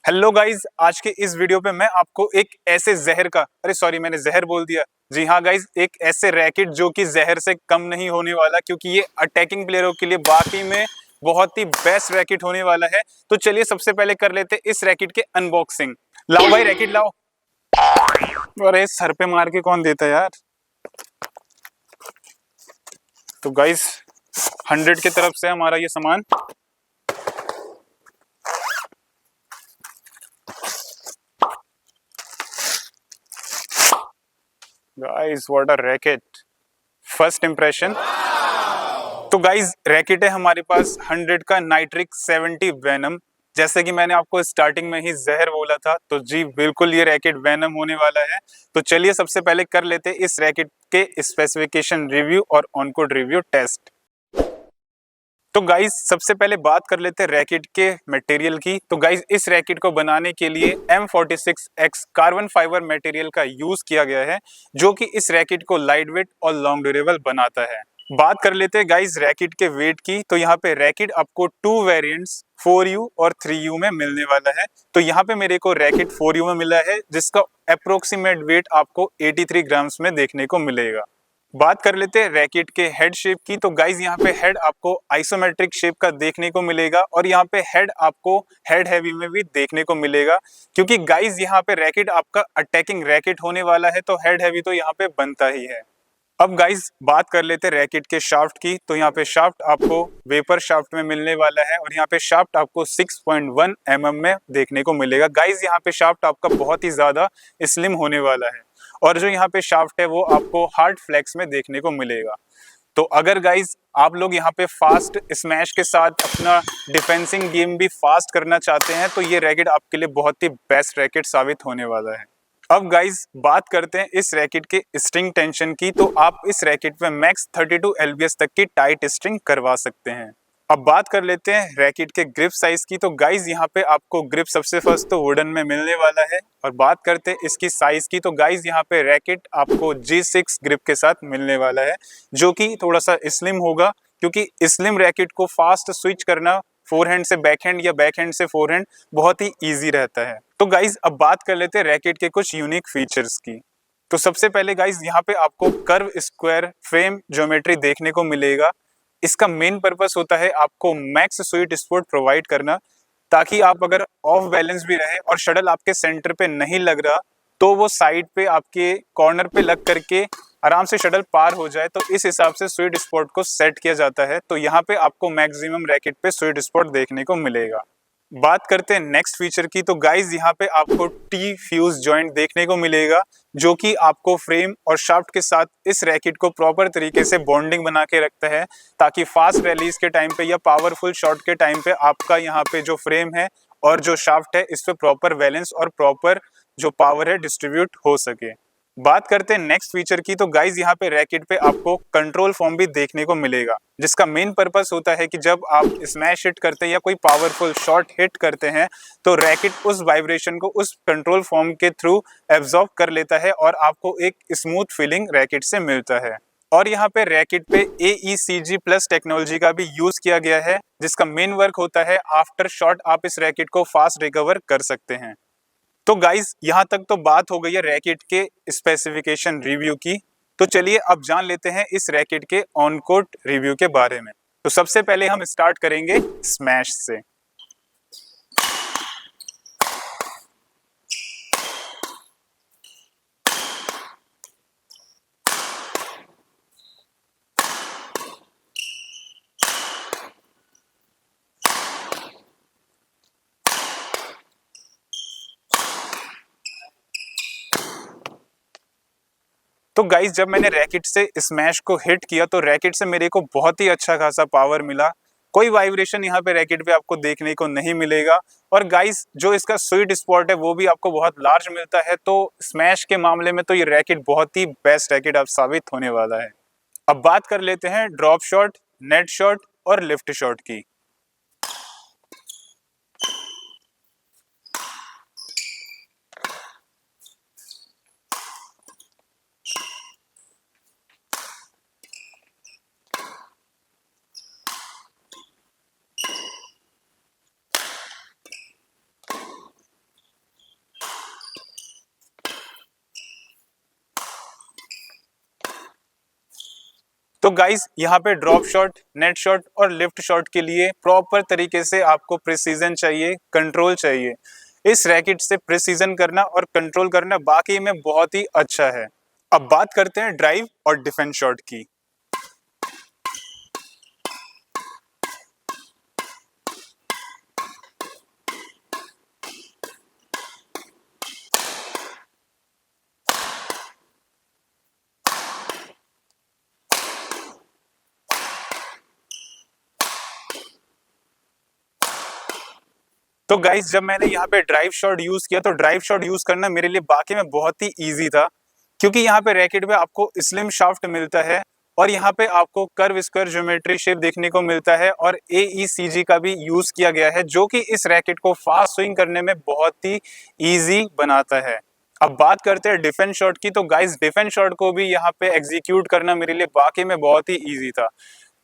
Hello guys, आज के इस वीडियो पे मैं आपको एक ऐसे जहर का मैंने जहर बोल दिया। जी हाँ गाइज, एक ऐसे रैकेट जो कि जहर से कम नहीं होने वाला, क्योंकि ये अटैकिंग प्लेयरों के लिए वाकई में बहुत ही बेस्ट रैकेट होने वाला है। तो चलिए सबसे पहले कर लेते हैं इस रैकेट के अनबॉक्सिंग। लाओ भाई रैकेट लाओ। अरे सर पे मार के कौन देता है यार। तो गाइज 100 की तरफ से हमारा ये सामान। Guys what a racket, first impression. तो गाइज रैकेट है हमारे पास 100 का नाइट्रिक 70 वेनम। जैसे कि मैंने आपको स्टार्टिंग में ही जहर बोला था, तो जी बिल्कुल ये रैकेट वेनम होने वाला है। तो चलिए सबसे पहले कर लेते हैं इस रैकेट के स्पेसिफिकेशन रिव्यू और ऑनकोड रिव्यू टेस्ट। तो गाइज सबसे पहले बात कर लेते हैं रैकेट के मटेरियल की। तो गाइज इस रैकेट को बनाने के लिए M46X कार्बन फाइबर मटेरियल का यूज किया गया है, जो कि इस रैकेट को लाइट वेट और लॉन्ग ड्यूरेबल बनाता है। बात कर लेते हैं गाइज रैकेट के वेट की। तो यहाँ पे रैकेट आपको 2 वेरिएंट्स 4U और 3U में मिलने वाला है। तो यहाँ पे मेरे को रैकेट 4U में मिला है, जिसका अप्रोक्सीमेट वेट आपको 83 ग्राम्स में देखने को मिलेगा। बात कर लेते हैं रैकेट के हेड शेप की। तो गाइज यहाँ पे हेड आपको आइसोमेट्रिक शेप का देखने को मिलेगा, और यहाँ पे हेड आपको हेड हैवी में भी देखने को मिलेगा, क्योंकि गाइज यहाँ पे रैकेट आपका अटैकिंग रैकेट होने वाला है, तो हेड हैवी तो यहाँ पे बनता ही है। अब गाइज बात कर लेते हैं रैकेट के शाफ्ट की। तो यहाँ पे शाफ्ट आपको वेपर शाफ्ट में मिलने वाला है, और यहाँ पे शाफ्ट आपको 6.1 mm में देखने को मिलेगा। गाइज यहाँ पे शाफ्ट आपका बहुत ही ज्यादा स्लिम होने वाला है, और जो यहाँ पे शाफ्ट है वो आपको हार्ड फ्लेक्स में देखने को मिलेगा। तो अगर गाइज आप लोग यहाँ पे फास्ट स्मैश के साथ अपना डिफेंसिंग गेम भी फास्ट करना चाहते हैं, तो ये रैकेट आपके लिए बहुत ही बेस्ट रैकेट साबित होने वाला है। अब गाइज बात करते हैं इस रैकेट के स्ट्रिंग टेंशन की। तो आप इस रैकेट में मैक्स 32 LBS तक की टाइट स्ट्रिंग करवा सकते हैं। अब बात कर लेते हैं रैकेट के ग्रिप साइज की। तो गाइज यहाँ पे आपको ग्रिप सबसे फर्स्ट तो वुडन में मिलने वाला है, और बात करते हैं इसकी साइज की। तो गाइज यहाँ पे रैकेट आपको G6 ग्रिप के साथ मिलने वाला है, जो कि थोड़ा सा स्लिम होगा, क्योंकि स्लिम रैकेट को फास्ट स्विच करना फोरहैंड से बैकहैंड या बैकहैंड से फोरहैंड बहुत ही ईजी रहता है। तो गाइज अब बात कर लेते हैं रैकेट के कुछ यूनिक फीचर्स की। तो सबसे पहले गाइज यहाँ पे आपको कर्व स्क्वायर फ्रेम ज्योमेट्री देखने को मिलेगा। इसका मेन पर्पस होता है आपको मैक्स स्वीट स्पॉट प्रोवाइड करना, ताकि आप अगर ऑफ बैलेंस भी रहे और शटल आपके सेंटर पे नहीं लग रहा, तो वो साइड पे आपके कॉर्नर पे लग करके आराम से शटल पार हो जाए। तो इस हिसाब से स्वीट स्पॉट को सेट किया जाता है। तो यहाँ पे आपको मैक्सिमम रैकेट पे स्वीट स्पॉट देखने को मिलेगा। बात करते हैं नेक्स्ट फीचर की। तो गाइज यहाँ पे आपको टी फ्यूज जॉइंट देखने को मिलेगा, जो कि आपको फ्रेम और शाफ्ट के साथ इस रैकेट को प्रॉपर तरीके से बॉन्डिंग बना के रखता है, ताकि फास्ट रैलीज के टाइम पे या पावरफुल शॉट के टाइम पे आपका यहाँ पे जो फ्रेम है और जो शाफ्ट है, इस पे प्रॉपर बैलेंस और प्रॉपर जो पावर है डिस्ट्रीब्यूट हो सके। बात करते हैं नेक्स्ट फीचर की। तो गाइज यहाँ पे रैकेट पे आपको कंट्रोल फॉर्म भी देखने को मिलेगा, जिसका मेन पर्पस होता है कि जब आप स्मैश हिट करते हैं या कोई पावरफुल शॉट हिट करते हैं, तो रैकेट उस वाइब्रेशन को उस कंट्रोल फॉर्म के थ्रू एब्जॉर्ब कर लेता है, और आपको एक स्मूथ फीलिंग रैकेट से मिलता है। और यहाँ पे रैकेट पे AECG प्लस टेक्नोलॉजी का भी यूज किया गया है, जिसका मेन वर्क होता है आफ्टर शॉट आप इस रैकेट को फास्ट रिकवर कर सकते हैं। तो गाइज यहाँ तक तो बात हो गई है रैकेट के स्पेसिफिकेशन रिव्यू की। तो चलिए अब जान लेते हैं इस रैकेट के ऑन कोर्ट रिव्यू के बारे में। तो सबसे पहले हम स्टार्ट करेंगे स्मैश से। तो गाइज जब मैंने रैकेट से स्मैश को हिट किया, तो रैकेट से मेरे को बहुत ही अच्छा खासा पावर मिला। कोई वाइब्रेशन यहाँ पे रैकेट पे आपको देखने को नहीं मिलेगा। और गाइस जो इसका स्वीट स्पॉट है वो भी आपको बहुत लार्ज मिलता है। तो स्मैश के मामले में तो ये रैकेट बहुत ही बेस्ट रैकेट अब साबित होने वाला है। अब बात कर लेते हैं ड्रॉप शॉट, नेट शॉट और लिफ्ट शॉट की। तो गाइस यहाँ पे ड्रॉप शॉट, नेट शॉट और लिफ्ट शॉट के लिए प्रॉपर तरीके से आपको प्रिसीजन चाहिए, कंट्रोल चाहिए। इस रैकेट से प्रिसीजन करना और कंट्रोल करना बाकी में बहुत ही अच्छा है। अब बात करते हैं ड्राइव और डिफेंस शॉट की। तो गाइस जब मैंने यहाँ पे ड्राइव शॉट यूज किया तो ड्राइव शॉट यूज करना मेरे लिए बाकी में बहुत ही इजी था, क्योंकि यहाँ पे रैकेट में आपको स्लिम शाफ्ट मिलता है और यहाँ पे आपको कर्व स्क्वायर ज्योमेट्री शेप देखने को मिलता है और AECG का भी यूज किया गया है, जो कि इस रैकेट को फास्ट स्विंग करने में बहुत ही इजी बनाता है। अब बात करते हैं डिफेंस शॉट की। तो गाइस डिफेंस शॉट को भी यहाँ पे एग्जीक्यूट करना मेरे लिए बाकी में बहुत ही इजी था,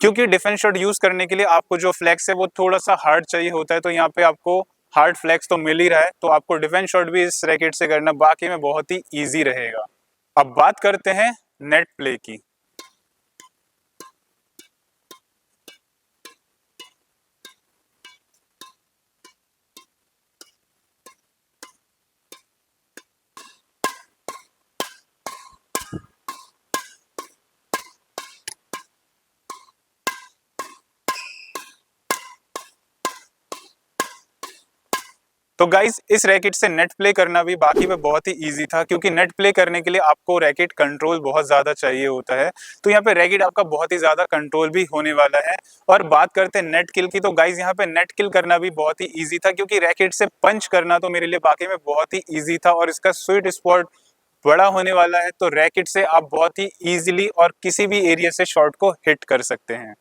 क्योंकि डिफेंस शॉट यूज करने के लिए आपको जो फ्लेक्स है वो थोड़ा सा हार्ड चाहिए होता है। तो यहाँ पे आपको हार्ड फ्लेक्स तो मिल ही रहा है, तो आपको डिफेंस शॉट भी इस रैकेट से करना बाकी में बहुत ही इजी रहेगा। अब बात करते हैं नेट प्ले की। तो गाइस इस रैकेट से नेट प्ले करना भी बाकी में बहुत ही इजी था, क्योंकि नेट प्ले करने के लिए आपको रैकेट कंट्रोल बहुत ज्यादा चाहिए होता है। तो यहाँ पे रैकेट आपका बहुत ही ज्यादा कंट्रोल भी होने वाला है। और बात करते हैं नेट किल की। तो गाइस यहाँ पे नेट किल करना भी बहुत ही इजी था, क्योंकि रैकेट से पंच करना तो मेरे लिए बाकी में बहुत ही इजी था और इसका स्वीट स्पॉट बड़ा होने वाला है। तो रैकेट से आप बहुत ही इजीली और किसी भी एरिया से शॉट को हिट कर सकते हैं।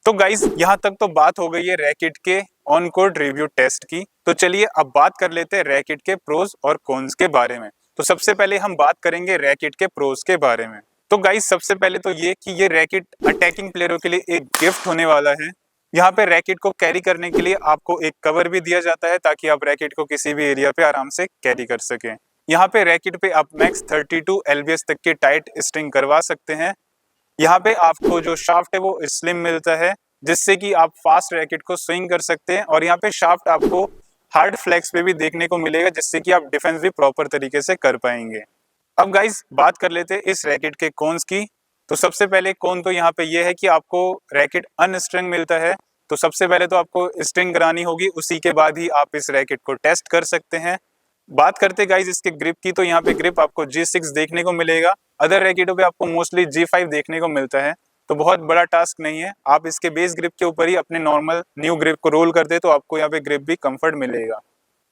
तो गाइस यहाँ तक तो बात हो गई है रैकेट के ऑन कोर्ट रिव्यू टेस्ट की। तो चलिए अब बात कर लेते हैं रैकेट के प्रोज और कॉन्स के बारे में। तो सबसे पहले हम बात करेंगे रैकेट के प्रोज के बारे में। तो गाइस सबसे पहले तो ये कि ये रैकेट अटैकिंग प्लेयरों के लिए एक गिफ्ट होने वाला है। यहाँ पे रैकेट को कैरी करने के लिए आपको एक कवर भी दिया जाता है, ताकि आप रैकेट को किसी भी एरिया पे आराम से कैरी कर सकें। यहाँ पे रैकेट पे आप मैक्स 32 LBS तक के टाइट स्ट्रिंग करवा सकते हैं। यहाँ पे आपको जो शाफ्ट है वो स्लिम मिलता है, जिससे कि आप फास्ट रैकेट को स्विंग कर सकते हैं। और यहाँ पे शाफ्ट आपको हार्ड फ्लेक्स पे भी देखने को मिलेगा, जिससे कि आप डिफेंस भी प्रॉपर तरीके से कर पाएंगे। अब गाइस बात कर लेते हैं इस रैकेट के कॉन्स की। तो सबसे पहले कॉन तो यहाँ पे ये है कि आपको रैकेट अनस्ट्रिंग मिलता है। तो सबसे पहले तो आपको स्ट्रिंग करानी होगी, उसी के बाद ही आप इस रैकेट को टेस्ट कर सकते हैं। बात करते गाइस इसके ग्रिप की। तो यहाँ पे ग्रिप आपको G6 देखने को मिलेगा। अदर रैकेटों पे आपको मोस्टली G5 देखने को मिलता है। तो बहुत बड़ा टास्क नहीं है, आप इसके बेस ग्रिप के ऊपर ही अपने नॉर्मल न्यू ग्रिप को रोल कर दे तो आपको यहाँ पे ग्रिप भी कंफर्ट मिलेगा।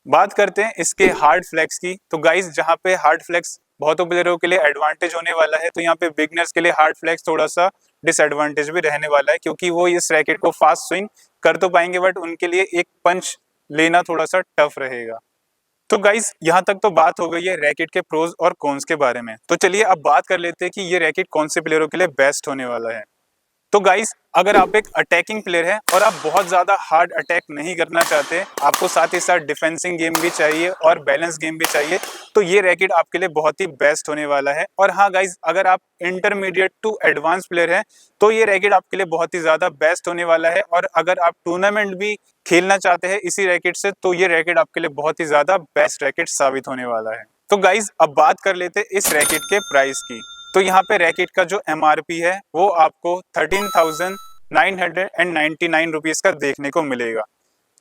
बात करते हैं इसके हार्ड फ्लेक्स की। तो गाइस जहाँ पे हार्ड फ्लेक्स बहुतों प्लेयरों के लिए एडवांटेज होने वाला है, तो यहाँ पे बिगनर्स के लिए हार्ड फ्लेक्स थोड़ा सा डिसएडवांटेज भी रहने वाला है, क्योंकि वो इस रैकेट को फास्ट स्विंग कर तो पाएंगे, बट उनके लिए एक पंच लेना थोड़ा सा टफ रहेगा। तो गाइस यहाँ तक तो बात हो गई है रैकेट के प्रोज और कॉन्स के बारे में। तो चलिए अब बात कर लेते हैं कि ये रैकेट कौन से प्लेयरों के लिए बेस्ट होने वाला है। तो गाइस अगर आप एक अटैकिंग प्लेयर हैं और आप बहुत ज्यादा हार्ड अटैक नहीं करना चाहते, आपको साथ ही साथ डिफेंसिंग गेम भी चाहिए और बैलेंस गेम भी चाहिए, तो ये रैकेट आपके लिए बहुत ही बेस्ट होने वाला है। और हाँ गाइस अगर आप इंटरमीडिएट टू एडवांस प्लेयर हैं तो ये रैकेट आपके लिए बहुत ही ज्यादा बेस्ट होने वाला है। और अगर आप टूर्नामेंट भी खेलना चाहते हैं इसी रैकेट से, तो ये रैकेट आपके लिए बहुत ही ज्यादा बेस्ट रैकेट साबित होने वाला है। तो गाइस अब बात कर लेते हैं इस रैकेट के प्राइस की। तो यहाँ पे रैकेट का जो MRP है वो आपको 13,999 रुपीज का देखने को मिलेगा,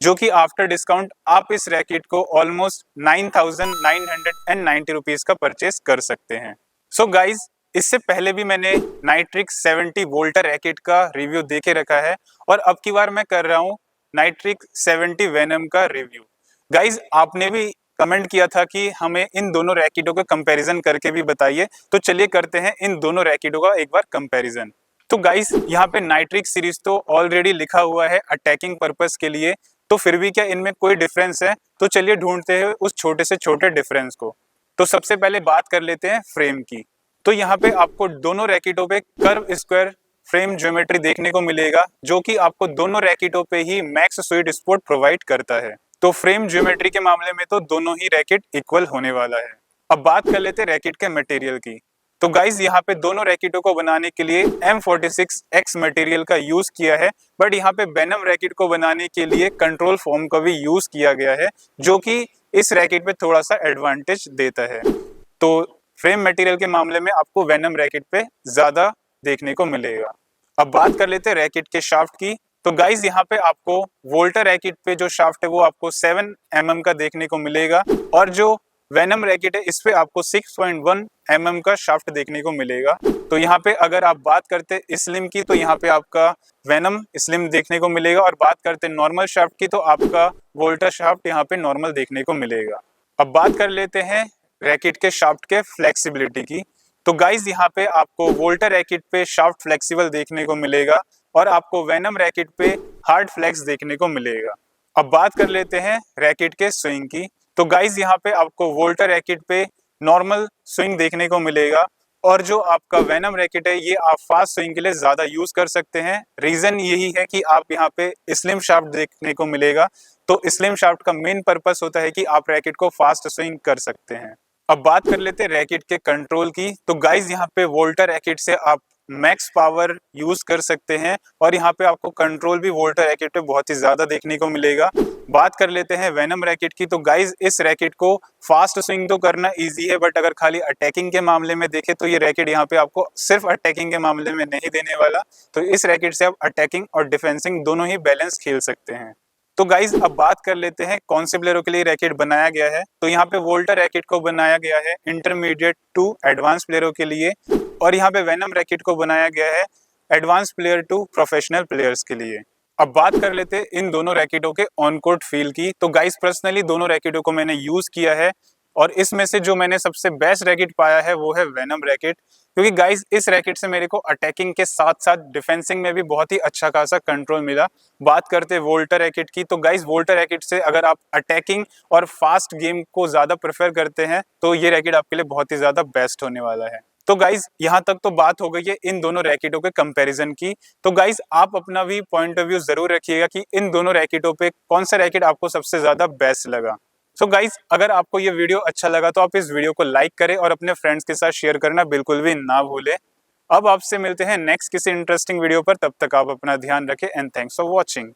जो कि आफ्टर डिस्काउंट आप इस रैकेट को ऑलमोस्ट 9,990 रुपीज का परचेस कर सकते हैं। सो गाइज इससे पहले भी मैंने नाइट्रिक्स 70 वोल्टर रैकेट का रिव्यू देके रखा है, और अब की बार मैं कर रहा हूँ नाइट्रिक्स 70 वेनम का रिव्यू। गाइज आपने भी कमेंट किया था कि हमें इन दोनों रैकेटों का कंपैरिजन करके भी बताइए, तो चलिए करते हैं इन दोनों रैकेटों का एक बार कंपैरिजन। तो गाइस यहाँ पे नाइट्रिक्स सीरीज तो ऑलरेडी लिखा हुआ है अटैकिंग पर्पस के लिए, तो फिर भी क्या इनमें कोई डिफरेंस है? तो चलिए ढूंढते हैं उस छोटे से छोटे डिफरेंस को। तो सबसे पहले बात कर लेते हैं फ्रेम की। तो यहाँ पे आपको दोनों रैकेटों पे कर्व स्क्वायर फ्रेम ज्योमेट्री देखने को मिलेगा, जो कि आपको दोनों रैकेटों पे ही मैक्स स्वीट स्पॉट प्रोवाइड करता है। तो फ्रेम ज्योमेट्री के मामले में तो दोनों ही रैकेट इक्वल होने वाला है। अब बात कर लेते हैं रैकेट के मटेरियल की। तो गाइज यहाँ पे दोनों रैकेटों को बनाने के लिए M46X मटेरियल का यूज किया है, बट यहाँ पे वेनम रैकेट को बनाने के लिए कंट्रोल फोम का भी यूज किया गया है, जो कि इस रैकेट पे थोड़ा सा एडवांटेज देता है। तो फ्रेम मटेरियल के मामले में आपको वेनम रैकेट पे ज्यादा देखने को मिलेगा। अब बात कर लेते हैं रैकेट के शाफ्ट की। तो गाइज यहाँ पे आपको वोल्टा रैकेट पे जो शाफ्ट है वो आपको 7 mm का देखने को मिलेगा, और जो वेनम रैकेट है इस पे आपको 6.1 mm का शाफ्ट देखने को मिलेगा। तो यहाँ पे अगर आप बात करते स्लिम की तो यहाँ पे आपका वेनम स्लिम देखने को मिलेगा, और बात करते नॉर्मल शाफ्ट की तो आपका वोल्टा शाफ्ट यहाँ पे नॉर्मल देखने को मिलेगा। अब बात कर लेते हैं रैकेट के शाफ्ट के फ्लेक्सिबिलिटी की। तो गाइज यहाँ पे आपको वोल्टा रैकेट पे शाफ्ट फ्लेक्सिबल देखने को मिलेगा, और आपको वेनम रैकेट पे हार्ड फ्लेक्स देखने को मिलेगा। अब बात कर लेते हैं रैकेट के स्विंग की। तो गाइज यहाँ पे आपको वोल्टा रैकेट पे नॉर्मल स्विंग देखने को मिलेगा, और जो आपका वेनम रैकेट है ये आप फास्ट स्विंग के लिए ज्यादा यूज कर सकते हैं। रीजन यही है कि आप यहाँ पे स्लिम शाफ्ट देखने को मिलेगा। तो स्लिम शाफ्ट का मेन पर्पस होता है कि आप रैकेट को फास्ट स्विंग कर सकते हैं। अब बात कर लेते हैं रैकेट के कंट्रोल की। तो गाइज यहाँ पे वोल्टा रैकेट से आप मैक्स पावर यूज कर सकते हैं, और यहाँ पे आपको कंट्रोल भी वोल्टा रैकेट पे बहुत ही ज्यादा देखने को मिलेगा। बात कर लेते हैं वेनम रैकेट की। तो गाइज इस रैकेट को फास्ट स्विंग तो करना इजी है, बट अगर खाली अटैकिंग के मामले में देखें तो ये रैकेट यहाँ पे आपको सिर्फ अटैकिंग के मामले में नहीं देने वाला। तो इस रैकेट से आप अटैकिंग और डिफेंसिंग दोनों ही बैलेंस खेल सकते हैं। तो गाइज अब बात कर लेते हैं कौन से प्लेयरों के लिए रैकेट बनाया गया है। तो यहाँ पे वोल्टा रैकेट को बनाया गया है इंटरमीडिएट टू एडवांस प्लेयरों के लिए, और यहाँ पे वेनम रैकेट को बनाया गया है advance player to professional players के लिए। अब बात कर लेते हैं इन दोनों रैकेटों के ऑन कोर्ट फील की। तो गाइस पर्सनली दोनों रैकेटों को मैंने यूज किया है, और इसमें से जो मैंने सबसे बेस्ट रैकेट पाया है वो है वेनम रैकेट, क्योंकि गाइस इस रैकेट से मेरे को अटैकिंग के साथ साथ डिफेंसिंग में भी बहुत ही अच्छा खासा कंट्रोल मिला। बात करते हैं वोल्टा रैकेट की। तो गाइस वोल्टा रैकेट से अगर आप अटैकिंग और फास्ट गेम को ज्यादा प्रेफर करते हैं तो ये रैकेट आपके लिए बहुत ही ज्यादा बेस्ट होने वाला है। तो गाइज यहाँ तक तो बात हो गई है इन दोनों रैकेटों के कंपैरिजन की। तो गाइज आप अपना भी पॉइंट ऑफ व्यू जरूर रखिएगा कि इन दोनों रैकेटों पे कौन सा रैकेट आपको सबसे ज्यादा बेस्ट लगा। सो गाइज अगर आपको ये वीडियो अच्छा लगा तो आप इस वीडियो को लाइक करें और अपने फ्रेंड्स के साथ शेयर करना बिल्कुल भी ना भूलें। अब आपसे मिलते हैं नेक्स्ट किसी इंटरेस्टिंग वीडियो पर, तब तक आप अपना ध्यान रखें एंड थैंक्स फॉर वॉचिंग।